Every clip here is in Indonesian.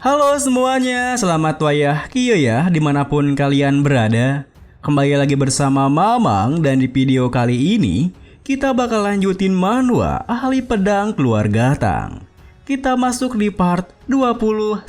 Halo semuanya, selamat wayah Kio ya dimanapun kalian berada. Kembali lagi bersama Mamang dan di video kali ini kita bakal lanjutin manhwa Ahli Pedang Keluarga Tang. Kita masuk di part 21.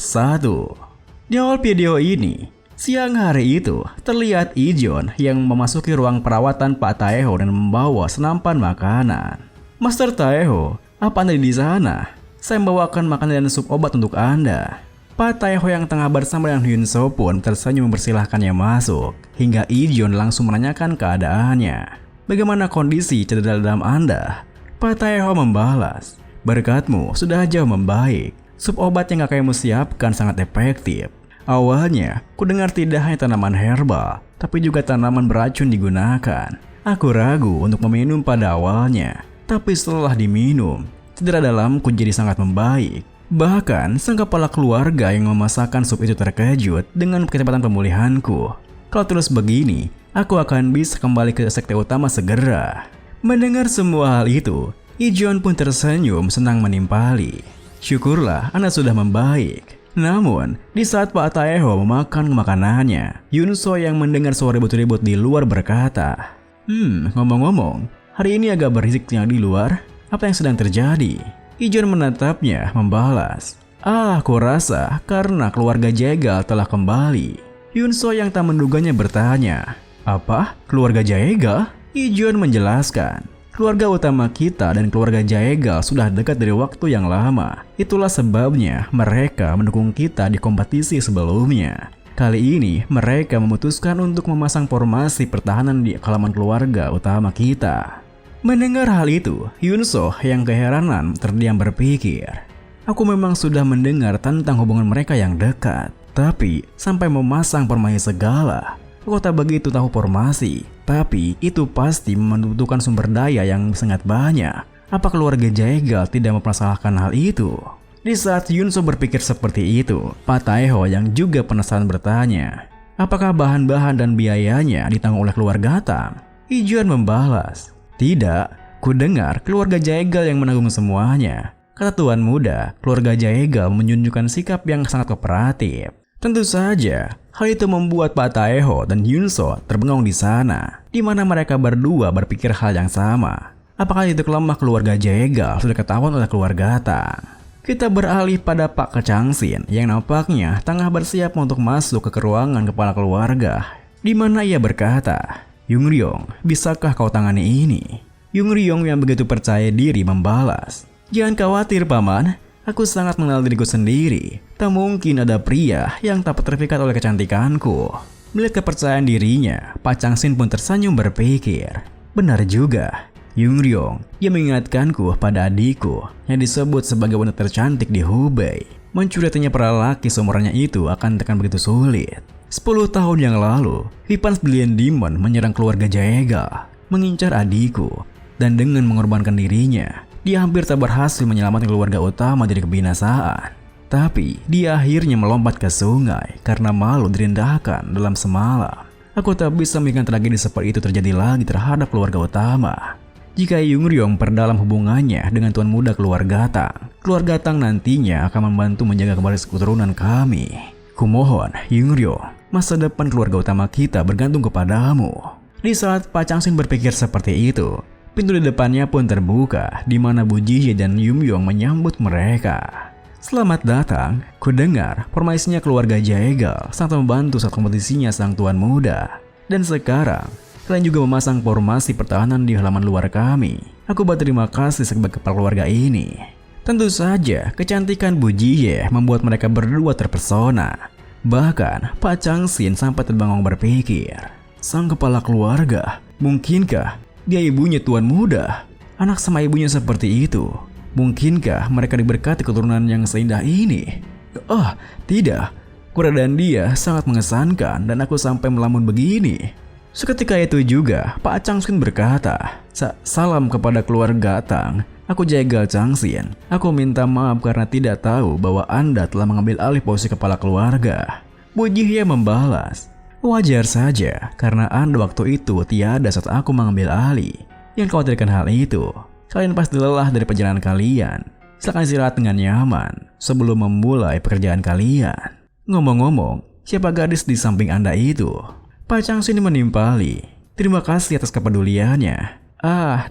Di awal video ini, siang hari itu terlihat Ijon yang memasuki ruang perawatan Pak Taeho dan membawa senampan makanan. Master Taeho, apa Anda di sana? Saya membawakan makanan dan sup obat untuk Anda. Pak Taeho yang tengah bersama dengan Hyun So pun tersenyum mempersilahkannya masuk, hingga Ijon langsung menanyakan keadaannya. Bagaimana kondisi cedera dalam Anda? Pak Taeho membalas, berkatmu sudah jauh membaik. Sup obat yang kakekmu siapkan sangat efektif. Awalnya, ku dengar tidak hanya tanaman herbal, tapi juga tanaman beracun digunakan. Aku ragu untuk meminum pada awalnya, tapi setelah diminum, cedera dalamku jadi sangat membaik. Bahkan, sang kepala keluarga yang memasakkan sup itu terkejut dengan kecepatan pemulihanku. Kalau terus begini, aku akan bisa kembali ke sekte utama segera. Mendengar semua hal itu, Ijon pun tersenyum senang menimpali. Syukurlah Anda sudah membaik. Namun, di saat Pak Taeho memakan makanannya, Hyun So yang mendengar suara ribut-ribut di luar berkata, ngomong-ngomong, hari ini agak berisiknya di luar. Apa yang sedang terjadi? Ijon menatapnya, membalas, aku rasa karena keluarga Jaegal telah kembali. Hyun So yang tak menduganya bertanya, apa? Keluarga Jaegal? Ijon menjelaskan, keluarga utama kita dan keluarga Jaegal sudah dekat dari waktu yang lama. Itulah sebabnya mereka mendukung kita di kompetisi sebelumnya. Kali ini mereka memutuskan untuk memasang formasi pertahanan di halaman keluarga utama kita. Mendengar hal itu, Hyun So yang keheranan terdiam berpikir. Aku memang sudah mendengar tentang hubungan mereka yang dekat, tapi sampai memasang formasi segala. Aku tak begitu tahu formasi, tapi itu pasti membutuhkan sumber daya yang sangat banyak. Apa keluarga Jaegal tidak mempermasalahkan hal itu? Di saat Hyun So berpikir seperti itu, Pak Taeho yang juga penasaran bertanya, apakah bahan-bahan dan biayanya ditanggung oleh keluarga Tang? Ijon membalas, tidak, ku dengar keluarga Jaegal yang menanggung semuanya. Kata Tuan Muda, keluarga Jaegal menunjukkan sikap yang sangat kooperatif. Tentu saja, hal itu membuat Pak Taeho dan Hyun So terbengong di sana, di mana mereka berdua berpikir hal yang sama. Apakah itu kelemah keluarga Jaegal sudah ketahuan oleh keluarga Tang? Kita beralih pada Pak Kechangsin yang nampaknya tengah bersiap untuk masuk ke ruangan kepala keluarga, di mana ia berkata, Yungryong, bisakah kau tangani ini? Yungryong yang begitu percaya diri membalas, jangan khawatir paman, aku sangat mengenal diriku sendiri. Tak mungkin ada pria yang tak terpikat oleh kecantikanku. Melihat kepercayaan dirinya, Pak Changsin pun tersenyum berpikir, benar juga. Yungryong, dia mengingatkanku pada adikku yang disebut sebagai wanita tercantik di Hubei. Mencuri hatinya para laki seumurannya itu akan begitu sulit. 10 tahun yang lalu, Weapons Brilliant Demon menyerang keluarga Jaegal, mengincar adikku, dan dengan mengorbankan dirinya, dia hampir tak berhasil menyelamatkan keluarga utama dari kebinasaan. Tapi, dia akhirnya melompat ke sungai karena malu direndahkan dalam semalam. Aku tak bisa memikirkan tragedi seperti itu terjadi lagi terhadap keluarga utama. Jika Yungryong perdalam hubungannya dengan Tuan Muda keluarga Tang nantinya akan membantu menjaga kembali keturunan kami. Kumohon, Yungryong, masa depan keluarga utama kita bergantung kepadamu. Di saat Pak Changsin berpikir seperti itu, pintu di depannya pun terbuka, di mana Bu Jihye dan Yumyong menyambut mereka. Selamat datang, ku dengar formasinya keluarga Jaegal sangat membantu saat kompetisinya sang Tuan Muda. Dan sekarang, kalian juga memasang formasi pertahanan di halaman luar kami. Aku berterima kasih sebagai kepala keluarga ini. Tentu saja, kecantikan Bu Jihye membuat mereka berdua terpesona. Bahkan, Pak Changsin sampai terbengong berpikir, sang kepala keluarga, mungkinkah dia ibunya Tuan Muda? Anak sama ibunya seperti itu, mungkinkah mereka diberkati keturunan yang seindah ini? Oh, tidak. Keberadaan dia sangat mengesankan dan aku sampai melamun begini. Seketika itu juga, Pak Changsin berkata, salam kepada keluarga Tang. Aku Jaegal Changsin. Aku minta maaf karena tidak tahu bahwa Anda telah mengambil alih posisi kepala keluarga. Bu Jihye membalas, wajar saja karena Anda waktu itu tiada saat aku mengambil alih. Yang khawatirkan hal itu, kalian pasti lelah dari perjalanan kalian. Silakan istirahat dengan nyaman sebelum memulai pekerjaan kalian. Ngomong-ngomong, siapa gadis di samping Anda itu? Pak Changxin menimpali. Terima kasih atas kepeduliannya.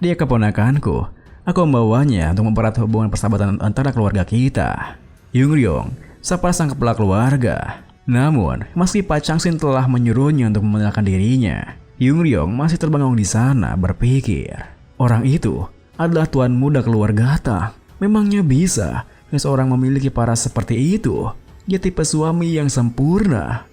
Dia keponakanku. Aku membawanya untuk mempererat hubungan persahabatan antara keluarga kita. Yungryong, sapa sang kepala keluarga. Namun, meski Pak Changxin telah menyuruhnya untuk mengenalkan dirinya, Yungryong masih terbangun di sana berpikir. Orang itu adalah tuan muda keluarga Tang. Memangnya bisa seseorang memiliki paras seperti itu? Dia tipe suami yang sempurna.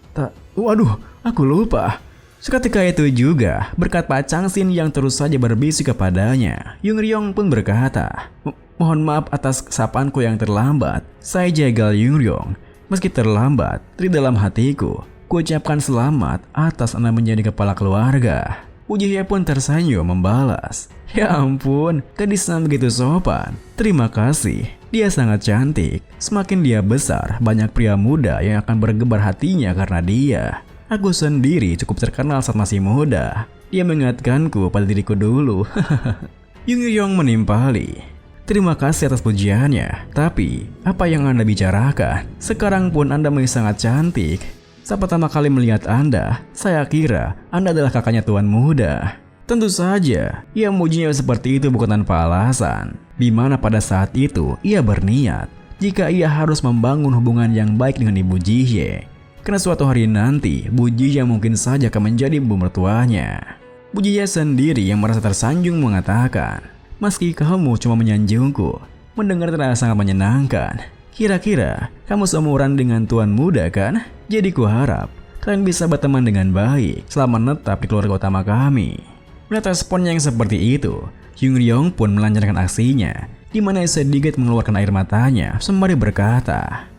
Waduh, aku lupa. Seketika itu juga, berkat Pak Changxin yang terus saja berbisik kepadanya, Yungryong pun berkata, Mohon maaf atas kesapaanku yang terlambat. Saya jagal Yungryong. Meski terlambat, di dalam hatiku, ku ucapkan selamat atas Anda menjadi kepala keluarga. Ujihye pun tersenyum membalas. Ya ampun, gadis yang begitu sopan. Terima kasih. Dia sangat cantik. Semakin dia besar, banyak pria muda yang akan bergebar hatinya karena dia. Aku sendiri cukup terkenal saat masih muda. Dia mengingatkanku pada diriku dulu. Yungryong menimpali. Terima kasih atas pujiannya. Tapi, apa yang Anda bicarakan? Sekarang pun Anda masih sangat cantik. Saat pertama kali melihat Anda, saya kira Anda adalah kakaknya tuan muda. Tentu saja, ia memujinya seperti itu bukan tanpa alasan. Di mana pada saat itu, ia berniat jika ia harus membangun hubungan yang baik dengan Ibu Jihye. Karena suatu hari nanti, Bu Jihye mungkin saja akan menjadi ibu mertuanya. Bu Jihye sendiri yang merasa tersanjung mengatakan, meski kamu cuma menyanjungku, mendengar terasa sangat menyenangkan. Kira-kira kamu seumuran dengan tuan muda kan? Jadi kuharap kalian bisa berteman dengan baik selama menetap di keluarga utama kami. Melihat respon yang seperti itu, Yungryong pun melancarkan aksinya, di mana sedikit mengeluarkan air matanya sembari berkata,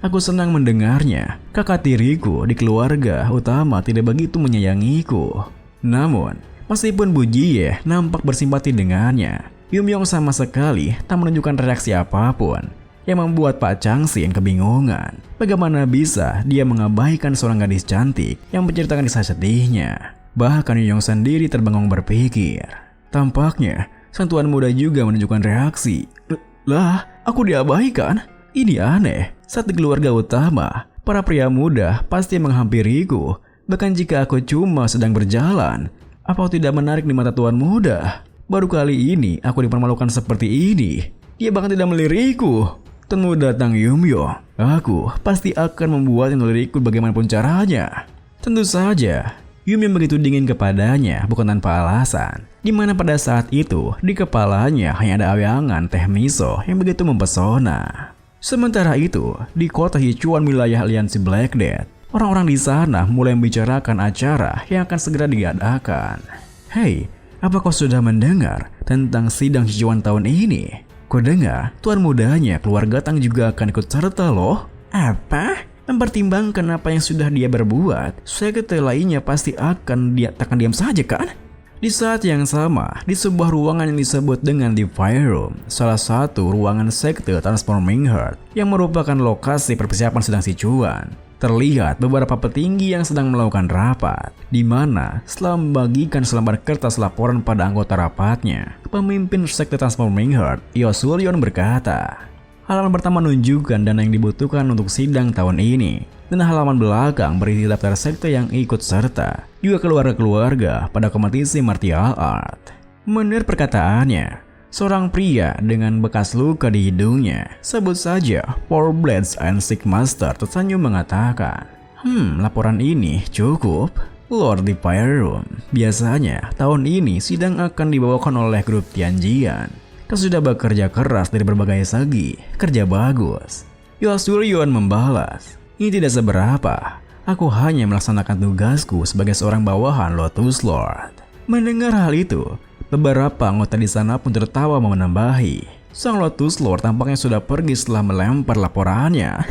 aku senang mendengarnya. Kakak tiriku di keluarga utama tidak begitu menyayangiku. Namun, meskipun Bu Jihye nampak bersimpati dengannya, Yumyong sama sekali tak menunjukkan reaksi apapun, yang membuat Pak Changxin kebingungan. Bagaimana bisa dia mengabaikan seorang gadis cantik yang menceritakan kisah sedihnya? Bahkan Yumyong sendiri terbangun berpikir. Tampaknya, sang tuan muda juga menunjukkan reaksi. Lah, aku diabaikan? Ini aneh. Saat di keluarga utama, para pria muda pasti menghampiriku. Bahkan jika aku cuma sedang berjalan, apa aku tidak menarik di mata tuan muda? Baru kali ini aku dipermalukan seperti ini. Dia bahkan tidak melirikku. Tuan muda Tang Yumyong, aku pasti akan membuatnya melirikku bagaimanapun caranya. Tentu saja, Yumyong begitu dingin kepadanya bukan tanpa alasan. Di mana pada saat itu di kepalanya hanya ada awangan teh miso yang begitu mempesona. Sementara itu, di kota Yichuan wilayah aliansi Black Death, orang-orang di sana mulai membicarakan acara yang akan segera diadakan. Hei, apa kau sudah mendengar tentang sidang Sichuan tahun ini? Kau dengar tuan mudanya keluarga Tang juga akan ikut serta loh. Apa? Mempertimbangkan apa yang sudah dia berbuat, sekte lainnya pasti takkan diam saja kan? Di saat yang sama, di sebuah ruangan yang disebut dengan The Fire Room, salah satu ruangan sekte Transforming Heart yang merupakan lokasi persiapan sedang Sichuan, terlihat beberapa petinggi yang sedang melakukan rapat, di mana setelah membagikan selembar kertas laporan pada anggota rapatnya, pemimpin sekte Transforming Heart, Yosulyon berkata, halaman pertama menunjukkan dana yang dibutuhkan untuk sidang tahun ini, dan halaman belakang berisi daftar sekte yang ikut serta, juga keluarga-keluarga pada kompetisi martial art. Menurut perkataannya, seorang pria dengan bekas luka di hidungnya, sebut saja Four Blades and Six Master, tersenyum mengatakan, laporan ini cukup. Lord di Fire Room, biasanya tahun ini sidang akan dibawakan oleh grup Tianjian. Kau sudah bekerja keras dari berbagai segi, kerja bagus. Yosulyon membalas, ini tidak seberapa. Aku hanya melaksanakan tugasku sebagai seorang bawahan Lotus Lord. Mendengar hal itu, beberapa anggota di sana pun tertawa menambahi. Sang Lotus Lord tampaknya sudah pergi setelah melempar laporannya.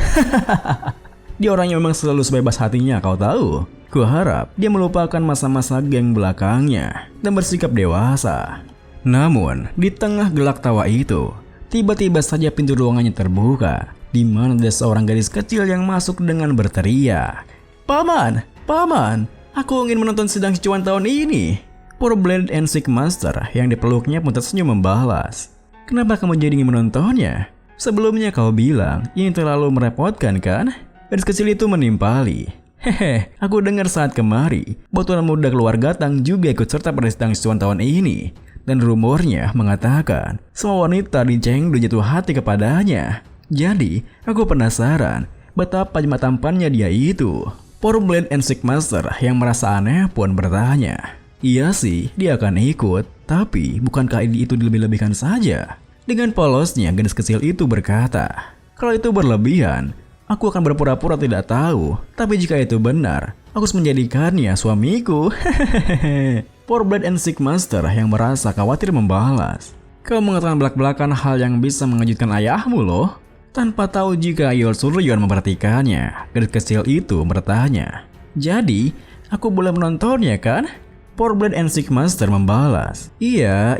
Dia orang yang memang selalu sebebas hatinya, kau tahu. Kuharap dia melupakan masa-masa geng belakangnya dan bersikap dewasa. Namun, di tengah gelak tawa itu, tiba-tiba saja pintu ruangannya terbuka, di mana ada seorang gadis kecil yang masuk dengan berteriak, Paman, Paman, aku ingin menonton sidang Sichuan tahun ini. Four Blade and Six Master yang dipeluknya pun tersenyum membalas. Kenapa kamu jadi ingin menontonnya? Sebelumnya kau bilang ini terlalu merepotkan kan? Gadis kecil itu menimpali. Hehe, aku dengar saat kemari, Tuan muda keluarga Tang juga ikut serta pada sidang Sichuan tahun ini. Dan rumornya mengatakan semua wanita di Chengdu jatuh hati kepadanya. Jadi, aku penasaran betapa jemaat tampannya dia itu. Power Blade and Sick Master yang merasa aneh pun bertanya. Iya sih, dia akan ikut, tapi bukankah itu dilebih-lebihkan saja? Dengan polosnya, gadis kecil itu berkata, kalau itu berlebihan, aku akan berpura-pura tidak tahu. Tapi jika itu benar, aku harus menjadikannya suamiku. Power Blade and Sick Master yang merasa khawatir membalas. Kau mengatakan belak-belakan hal yang bisa mengejutkan ayahmu loh. Tanpa tahu jika Yol Suryon memperhatikannya, gadis kecil itu bertanya. Jadi, aku boleh menontonnya kan? Power Blade and Sick Master membalas. Iya.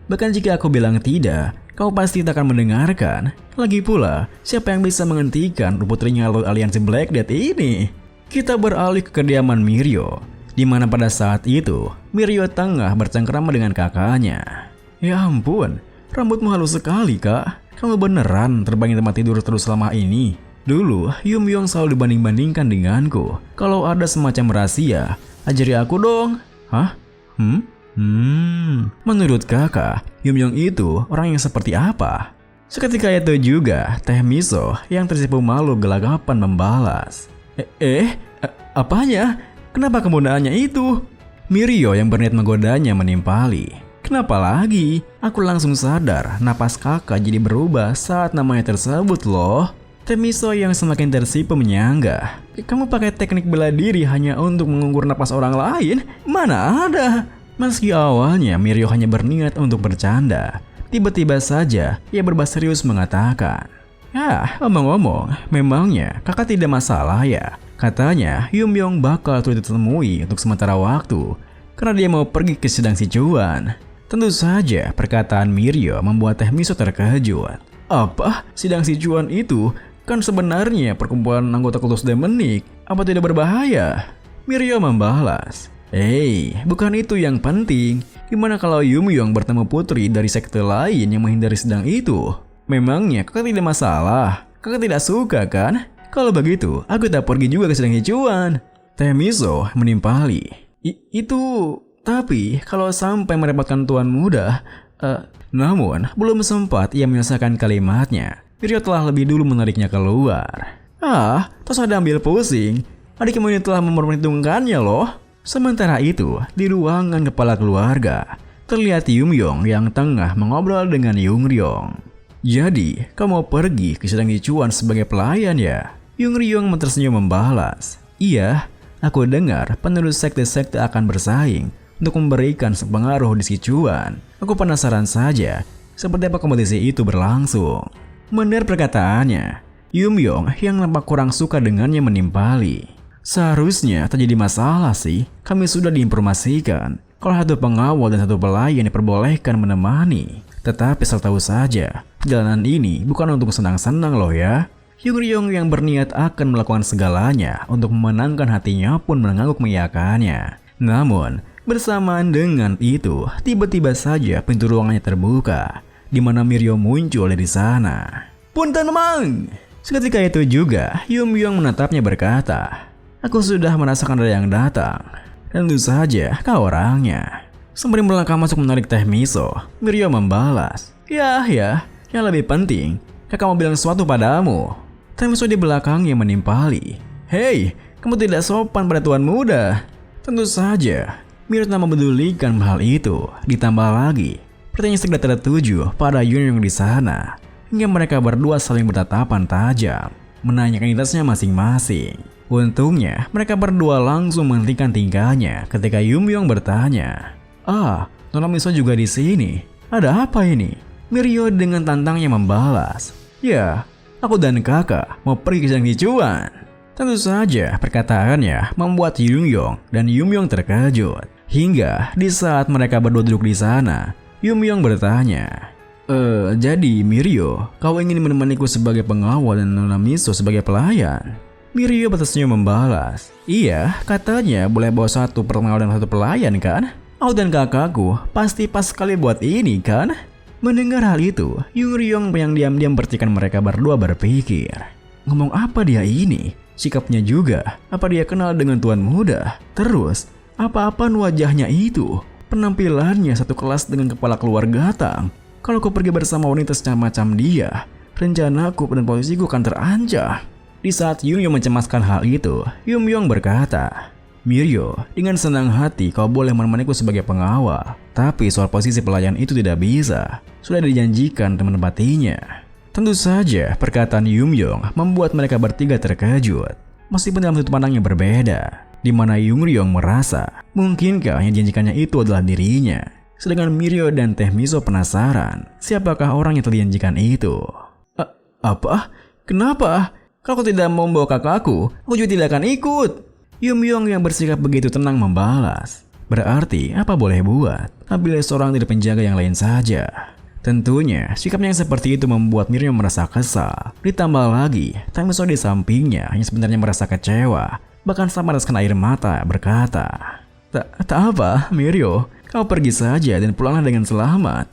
Bahkan jika aku bilang tidak, kau pasti tak akan mendengarkan. Lagi pula, siapa yang bisa menghentikan putrinya Lord Aliansi Black Death ini? Kita beralih ke kediaman Mirio, di mana pada saat itu Mirio tengah bercengkrama dengan kakaknya. Ya ampun, rambutmu halus sekali kak. Kamu beneran terbang di tempat tidur terus selama ini? Dulu, Yum Yong selalu dibanding-bandingkan denganku. Kalau ada semacam rahasia, ajari aku dong. Hah? Menurut kakak, Yum Yong itu orang yang seperti apa? Seketika itu juga, Teh Miso yang tersipu malu gelagapan membalas. Apanya? Kenapa kamu nanya itu? Mirio yang berniat menggodanya menimpali. Kenapa lagi? Aku langsung sadar napas kakak jadi berubah saat namanya tersebut loh. Teh Miso yang semakin tersipu menyanggah. Kamu pakai teknik bela diri hanya untuk mengukur napas orang lain? Mana ada? Meski awalnya Mirio hanya berniat untuk bercanda, tiba-tiba saja ia berbahasa serius mengatakan, "Ya, omong-omong, memangnya kakak tidak masalah ya? Katanya Yum Yong bakal sulit ditemui untuk sementara waktu, karena dia mau pergi ke sidang Sichuan." Tentu saja perkataan Mirio membuat Teh Miso terkejut. Apa? Sidang Sichuan itu kan sebenarnya perkumpulan anggota kultus demonik. Apa tidak berbahaya? Mirio membalas. Bukan itu yang penting. Gimana kalau Yum Yong bertemu putri dari sekte lain yang menghindari sidang itu? Memangnya kakak tidak masalah? Kakak tidak suka kan? Kalau begitu, aku tak pergi juga ke sidang Sichuan. Teh Miso menimpali. Tapi kalau sampai merepotkan tuan muda... Namun, belum sempat ia menyelesaikan kalimatnya, Mirio telah lebih dulu menariknya keluar. Tak usah ambil pusing. Adikmu ini telah memperhitungkannya loh. Sementara itu, di ruangan kepala keluarga, terlihat Yum Yong yang tengah mengobrol dengan Yung Ryong. Jadi, kamu pergi ke sidang Sichuan sebagai pelayan ya? Yung Ryong tersenyum membalas. Iya, aku dengar penerus sekte-sekte akan bersaing untuk memberikan pengaruh di Sichuan. Aku penasaran saja seperti apa kompetisi itu berlangsung. Mendengar perkataannya, Yum Yong yang nampak kurang suka dengannya menimpali. Seharusnya tak jadi masalah sih. Kami sudah diinformasikan kalau satu pengawal dan satu pelayan diperbolehkan menemani. Tetapi asal tahu saja, perjalanan ini bukan untuk senang-senang loh ya. Yung Ryong yang berniat akan melakukan segalanya untuk memenangkan hatinya pun mengangguk mengiyakannya. Namun, bersamaan dengan itu, tiba-tiba saja pintu ruangannya terbuka, di mana Mirio muncul dari sana. Punten Mang! Seketika itu juga, Yum Yong menatapnya berkata, aku sudah merasakan ada yang datang. Tentu saja kau orangnya. Sembari melangkah masuk menarik Teh Miso, Mirio membalas, Ya, yang lebih penting, kakak mau bilang sesuatu padamu. Teh Miso di belakangnya menimpali. Hei, kamu tidak sopan pada tuan muda. Tentu saja, Mirio tak mempedulikan hal itu. Ditambah lagi, pertanyaan segera tertuju pada Yun Yong di sana, hingga mereka berdua saling bertatapan tajam, menanyakan identitasnya masing-masing. Untungnya, mereka berdua langsung menghentikan tingkahnya ketika Yum Yong bertanya, Nona Miso juga di sini. Ada apa ini? Mirio dengan tantangnya membalas, Ya, aku dan kakak mau pergi ke sidang Sichuan. Tentu saja perkataannya membuat Yung Yong dan Yum Yong terkejut. Hingga di saat mereka berdua duduk di sana, Yum Yong bertanya, jadi Mirio, kau ingin menemaniku sebagai pengawal dan Nona Miso sebagai pelayan? Mirio bersenyum membalas, Iya, katanya boleh bawa satu pengawal dan satu pelayan kan? Aku dan kakakku pasti pas sekali buat ini kan? Mendengar hal itu, Yung Ryong yang diam-diam percikan mereka berdua berpikir, ngomong apa dia ini? Sikapnya juga, apa dia kenal dengan tuan muda? Terus, apa-apaan wajahnya itu? Penampilannya satu kelas dengan kepala keluarga Tang. Kalau ku pergi bersama wanita semacam dia, rencanaku dan posisiku akan terancam. Di saat Yung Yong mencemaskan hal itu, Yung Yong berkata, Miryo, dengan senang hati kau boleh menemaniku sebagai pengawal. Tapi soal posisi pelayan itu tidak bisa. Sudah dijanjikan dan menepatinya. Tentu saja perkataan Yung Yong membuat mereka bertiga terkejut. Meskipun dalam sudut pandang yang berbeda, di mana Yung Ryong merasa mungkinkah yang dijanjikannya itu adalah dirinya. Sedangkan Miryo dan Teh Miso penasaran siapakah orang yang telah dijanjikan itu. Apa? Kenapa? Kalau kau tidak mau membawa kakakku, aku juga tidak akan ikut. Yung Yong yang bersikap begitu tenang membalas. Berarti apa boleh buat? Ambil seorang dari penjaga yang lain saja. Tentunya sikapnya yang seperti itu membuat Miryo merasa kesal. Ditambah lagi, Tang Miso di sampingnya yang sebenarnya merasa kecewa. Bahkan sampai meneteskan air mata berkata, Tak apa, Miryo. Kau pergi saja dan pulanglah dengan selamat.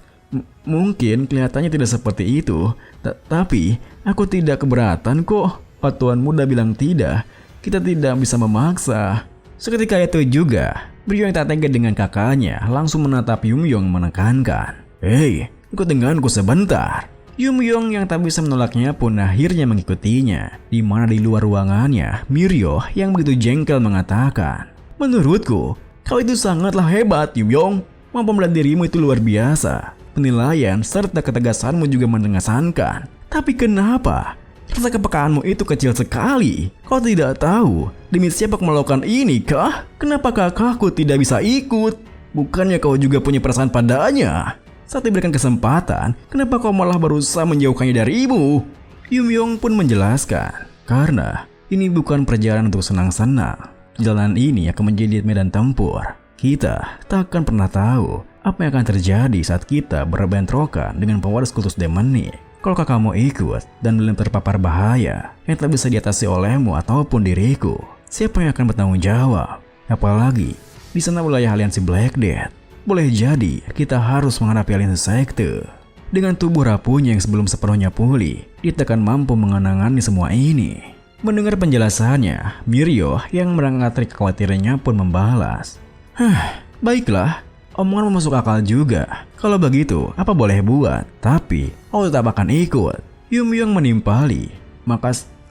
Mungkin kelihatannya tidak seperti itu. Tapi aku tidak keberatan kok. Pak Tuan Muda bilang tidak. Kita tidak bisa memaksa. Seketika itu juga, Miryo yang tak tega dengan kakaknya langsung menatap Yung Yong menekankan. Hei, ikut denganku sebentar. Yung Yong yang tak bisa menolaknya pun akhirnya mengikutinya. Di mana di luar ruangannya, Miryo yang begitu jengkel mengatakan, Menurutku, kau itu sangatlah hebat, Yung Yong. Mampu melihat dirimu itu luar biasa. Penilaian serta ketegasanmu juga mengesankan. Tapi kenapa? Rasa kepekaanmu itu kecil sekali. Kau tidak tahu demi siapa kau melakukan ini kah? Kenapa kakakku tidak bisa ikut? Bukannya kau juga punya perasaan padanya? Saat diberikan kesempatan, kenapa kau malah berusaha menjauhkannya darimu? Yung Yong pun menjelaskan, karena ini bukan perjalanan untuk senang-senang. Jalanan ini akan menjadi medan tempur. Kita tak akan pernah tahu apa yang akan terjadi saat kita berbentrokan dengan pewaris kultus demoni. Kalau kakakmu ikut dan belum terpapar bahaya yang tak bisa diatasi olehmu ataupun diriku, siapa yang akan bertanggung jawab? Apalagi di sana wilayah aliansi Black Death. Boleh jadi kita harus menghadapi aliansi sekte. Dengan tubuh rapuhnya yang sebelum sepenuhnya pulih, kita akan mampu mengenangani semua ini. Mendengar penjelasannya, Miryo yang merangkatri kekhawatirannya pun membalas. Baiklah. Omongan masuk akal juga. Kalau begitu, apa boleh buat? Tapi, aku tetap akan ikut. Yung Yong menimpali.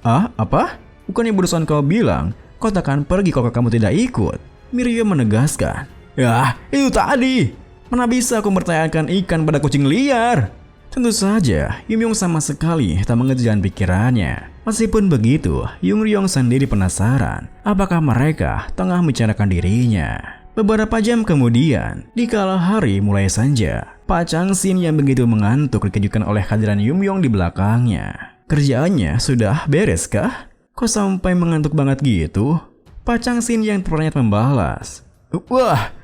Apa? Bukannya barusan kau bilang, kau takkan pergi kalau kamu tidak ikut? Miryo menegaskan. Ya, itu tadi. Mana bisa aku bertanyakan ikan pada kucing liar? Tentu saja, Yung Yong sama sekali tak mengejar pikirannya. Meskipun begitu, Yung Ryong sendiri penasaran apakah mereka tengah membicarakan dirinya. Beberapa jam kemudian, di kala hari mulai senja, Pak Chang Xin yang begitu mengantuk dikejutkan oleh kehadiran Yung Yong di belakangnya. Kerjaannya sudah beres kah? Kok sampai mengantuk banget gitu? Pak Chang Xin yang terperanjat membalas. Wah,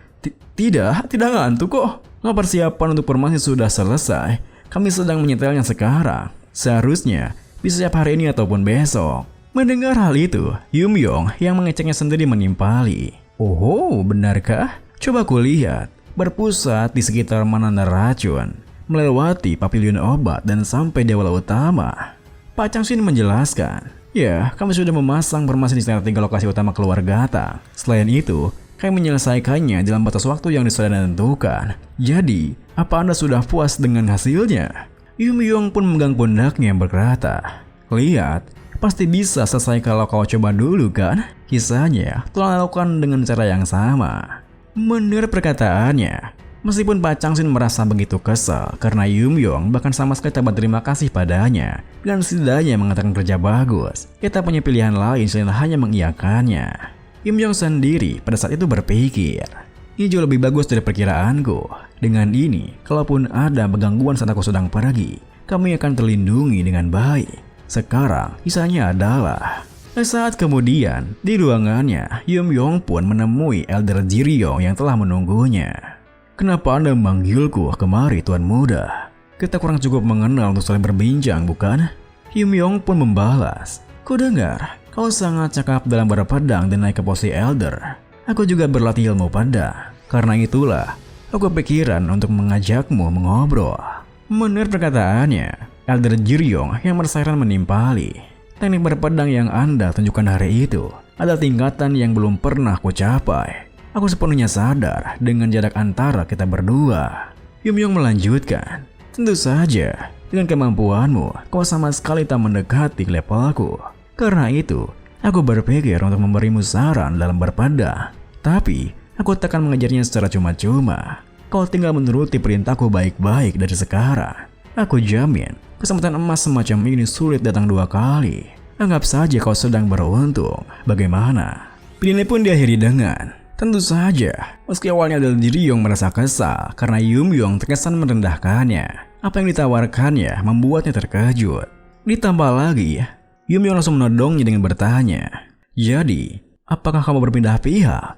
tidak ngantuk kok. Persiapan untuk formasi sudah selesai. Kami sedang menyetelnya sekarang. Seharusnya bisa siap hari ini ataupun besok. Mendengar hal itu, Yung Yong yang mengeceknya sendiri menimpali. Oh, benarkah? Coba kulihat. Berpusat di sekitar Menara Racun, melewati pavilion obat dan sampai di aula utama. Pak Chang Xin menjelaskan, ya, kami sudah memasang formasi di sekitar 3 lokasi utama keluarga Tang. Selain itu, kami menyelesaikannya dalam batas waktu yang sudah ditentukan. Jadi, apa Anda sudah puas dengan hasilnya? Yung Yong pun memegang pundaknya berkata, lihat, pasti bisa selesai kalau kau coba dulu kan? Kisahnya telah lakukan dengan cara yang sama. Mendengar perkataannya, meskipun Pak Chang Xin merasa begitu kesal karena Yung Yong bahkan sama sekali tak berterima kasih padanya dan setidaknya mengatakan kerja bagus, kita punya pilihan lain selain hanya mengiyakannya. Yung Yong sendiri pada saat itu berpikir, ini jauh lebih bagus dari perkiraanku. Dengan ini, kalaupun ada gangguan saat aku sedang pergi, kami akan terlindungi dengan baik. Sekarang, kisahnya adalah saat kemudian, di ruangannya, Yung Yong pun menemui Elder Jiryong yang telah menunggunya. Kenapa Anda memanggilku kemari, Tuan Muda? Kita kurang cukup mengenal untuk saling berbincang, bukan? Yung Yong pun membalas. Ku dengar, kau sangat cakap dalam berpedang dan naik ke posisi Elder. Aku juga berlatih ilmu pedang. Karena itulah, aku kepikiran untuk mengajakmu mengobrol. Menurut perkataannya, Elder Jiryong yang merasa heran menimpali. Teknik berpedang yang Anda tunjukkan hari itu adalah tingkatan yang belum pernah aku capai. Aku sepenuhnya sadar dengan jarak antara kita berdua. Yumyong melanjutkan, tentu saja, dengan kemampuanmu, kau sama sekali tak mendekati levelku. Karena itu, aku berpikir untuk memberimu saran dalam berpedang. Tapi, aku tak akan mengajarnya secara cuma-cuma. Kau tinggal menuruti perintahku baik-baik dari sekarang. Aku jamin, kesempatan emas semacam ini sulit datang 2 kali. Anggap saja kau sedang beruntung. Bagaimana? Pilihan pun diakhiri dengan, tentu saja, meski awalnya adalah Jiryong merasa kesal karena Yumyong terkesan merendahkannya. Apa yang ditawarkannya membuatnya terkejut. Ditambah lagi, Yumyong langsung menodongnya dengan bertanya, jadi, apakah kamu berpindah pihak?